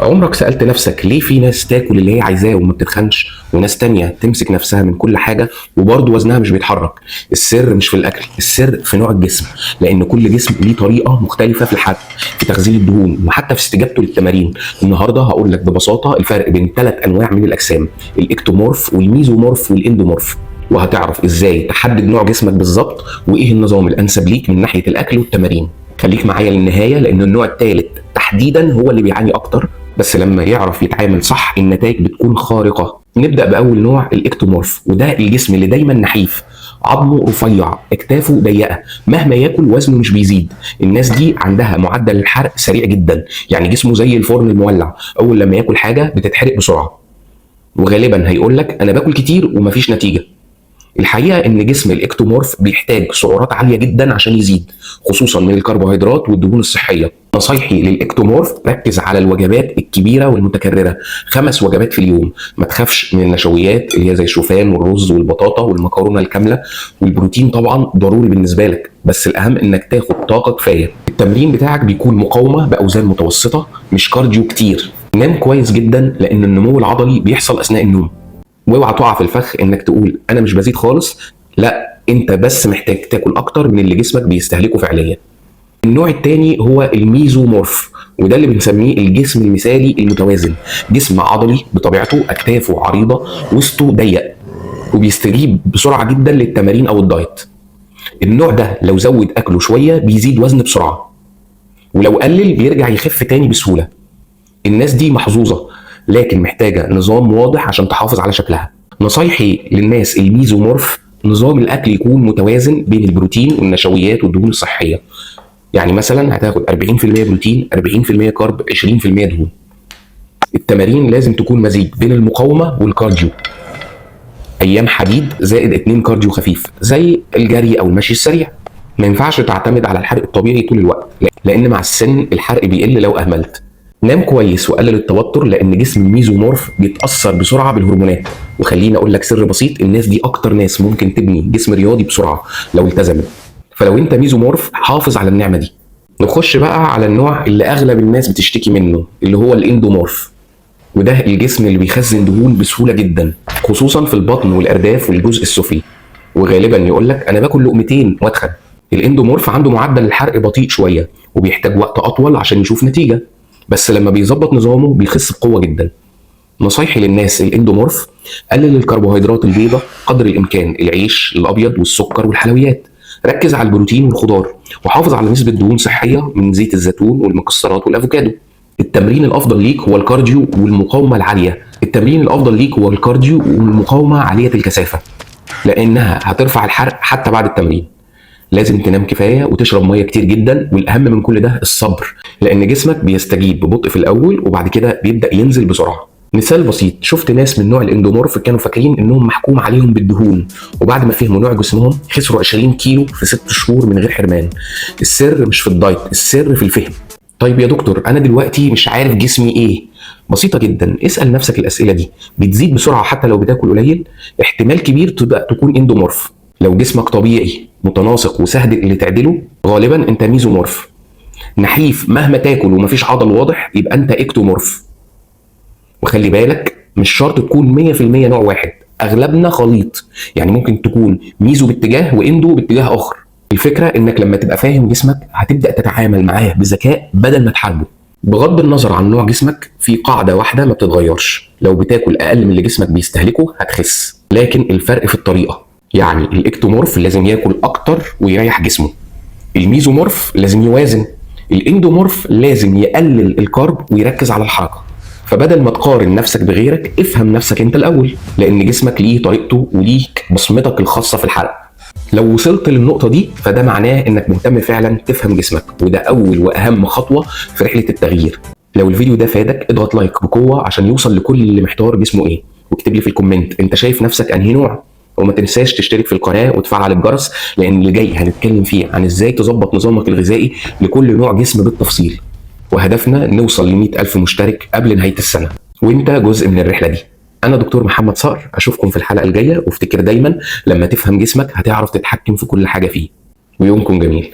عمرك سألت نفسك ليه في ناس تاكل اللي هي عايزاه وما بتتخنش، وناس تانية تمسك نفسها من كل حاجة وبرضه وزنها مش بيتحرك؟ السر مش في الأكل، السر في نوع الجسم، لأن كل جسم ليه طريقة مختلفة في الحرق، في تخزين الدهون، وحتى في استجابته للتمارين. النهارده هقول لك ببساطة الفرق بين 3 أنواع من الأجسام: الإكتومورف والميزومورف والاندومورف، وهتعرف ازاي تحدد نوع جسمك بالظبط وايه النظام الانسب ليك من ناحيه الاكل والتمارين. خليك معايا للنهايه، لان النوع الثالث تحديدا هو اللي بيعاني اكتر، بس لما يعرف يتعامل صح النتائج بتكون خارقه. نبدا باول نوع، الاكتومورف، وده الجسم اللي دايما نحيف، عظمه رفيع، اكتافه ضيقه، مهما ياكل وزنه مش بيزيد. الناس دي عندها معدل الحرق سريع جدا، يعني جسمه زي الفرن المولع، اول لما ياكل حاجه بتتحرق بسرعه، وغالبا هيقول لك انا باكل كتير ومفيش نتيجه. الحقيقه ان جسم الاكتومورف بيحتاج سعرات عاليه جدا عشان يزيد، خصوصا من الكربوهيدرات والدهون الصحيه. نصايحي للاكتومورف: ركز على الوجبات الكبيره والمتكرره، 5 وجبات في اليوم. ما تخافش من النشويات اللي هي زي الشوفان والرز والبطاطا والمكرونه الكامله، والبروتين طبعا ضروري بالنسبه لك، بس الاهم انك تاخد طاقه كفايه. التمرين بتاعك بيكون مقاومه باوزان متوسطه، مش كارديو كتير. نام كويس جدا لان النمو العضلي بيحصل اثناء النوم. واوعى تقع في الفخ انك تقول انا مش بزيد خالص، لا، انت بس محتاج تاكل اكتر من اللي جسمك بيستهلكه فعليا. النوع الثاني هو الميزومورف، وده اللي بنسميه الجسم المثالي المتوازن، جسم عضلي بطبيعته، اكتافه عريضه، وسطه ضيق، وبيستجيب بسرعه جدا للتمارين او الدايت. النوع ده لو زود اكله شويه بيزيد وزن بسرعه، ولو قلل بيرجع يخف تاني بسهوله. الناس دي محظوظه، لكن محتاجه نظام واضح عشان تحافظ على شكلها. نصايحي للناس الميزومورف: نظام الاكل يكون متوازن بين البروتين والنشويات والدهون الصحيه. يعني مثلا هتاخد 40% بروتين، 40% كارب، 20% دهون. التمارين لازم تكون مزيج بين المقاومه والكارديو، ايام حديد زائد 2 كارديو خفيف زي الجري او المشي السريع. ما ينفعش تعتمد على الحرق الطبيعي طول الوقت، لان مع السن الحرق بيقل لو اهملت. نام كويس وقلل التوتر، لان جسم الميزومورف بيتاثر بسرعه بالهرمونات. وخليني اقول لك سر بسيط: الناس دي اكتر ناس ممكن تبني جسم رياضي بسرعه لو التزمت. فلو انت ميزومورف حافظ على النعمه دي. نخش بقى على النوع اللي اغلب الناس بتشتكي منه، اللي هو الاندومورف، وده الجسم اللي بيخزن دهون بسهوله جدا، خصوصا في البطن والارداف والجزء السفلي، وغالبا يقول لك انا باكل لقمتين واتخن. الاندومورف عنده معدل الحرق بطيء شويه، وبيحتاج وقت اطول عشان يشوف نتيجه، بس لما بيظبط نظامه بيخس بقوه جدا. نصايحي للناس الاندومورف: قلل الكربوهيدرات البيضاء قدر الامكان، العيش الابيض والسكر والحلويات. ركز على البروتين والخضار، وحافظ على نسبه دهون صحيه من زيت الزيتون والمكسرات والافوكادو. التمرين الافضل ليك هو الكارديو والمقاومه العاليه. التمرين الافضل ليك هو الكارديو والمقاومه عاليه الكثافه، لانها هترفع الحرق حتى بعد التمرين. لازم تنام كفايه وتشرب ميه كتير جدا، والاهم من كل ده الصبر، لان جسمك بيستجيب ببطء في الاول وبعد كده بيبدا ينزل بسرعه. مثال بسيط: شفت ناس من نوع الاندومورف كانوا فاكرين انهم محكوم عليهم بالدهون، وبعد ما فهموا نوع جسمهم خسروا 20 كيلو في 6 شهور من غير حرمان. السر مش في الدايت، السر في الفهم. طيب يا دكتور، انا دلوقتي مش عارف جسمي ايه. بسيطه جدا، اسال نفسك الاسئله دي. بتزيد بسرعه حتى لو بتاكل قليل؟ احتمال كبير تكون اندومورف. لو جسمك طبيعي متناسق وسهل اللي تعدله، غالبا انت ميزومورف. نحيف مهما تاكل ومفيش عضل واضح، يبقى انت اكتومورف. وخلي بالك مش شرط تكون 100% نوع واحد، اغلبنا خليط، يعني ممكن تكون ميزو باتجاه واندو باتجاه اخر. الفكره انك لما تبقى فاهم جسمك هتبدا تتعامل معاه بذكاء بدل ما تحاربه. بغض النظر عن نوع جسمك، في قاعده واحده ما بتتغيرش: لو بتاكل اقل من اللي جسمك بيستهلكه هتخس، لكن الفرق في الطريقه. يعني الاكتومورف لازم ياكل اكتر ويريح جسمه، الميزومورف لازم يوازن، الاندومورف لازم يقلل الكارب ويركز على الحركه. فبدل ما تقارن نفسك بغيرك، افهم نفسك انت الاول، لان جسمك ليه طريقته وليك بصمتك الخاصه في الحرق. لو وصلت للنقطه دي فده معناه انك مهتم فعلا تفهم جسمك، وده اول واهم خطوه في رحله التغيير. لو الفيديو ده فادك اضغط لايك بقوه عشان يوصل لكل اللي محتار جسمه ايه، واكتب لي في الكومنت انت شايف نفسك انهي نوع. وما تنساش تشترك في القناه وتفعل الجرس، لان اللي جاي هنتكلم فيه عن ازاي تظبط نظامك الغذائي لكل نوع جسم بالتفصيل، وهدفنا نوصل ل 100,000 مشترك قبل نهايه السنه، وانت جزء من الرحله دي. انا دكتور محمد صقر، اشوفكم في الحلقه الجايه، وافتكر دايما لما تفهم جسمك هتعرف تتحكم في كل حاجه فيه. ويومكم جميل.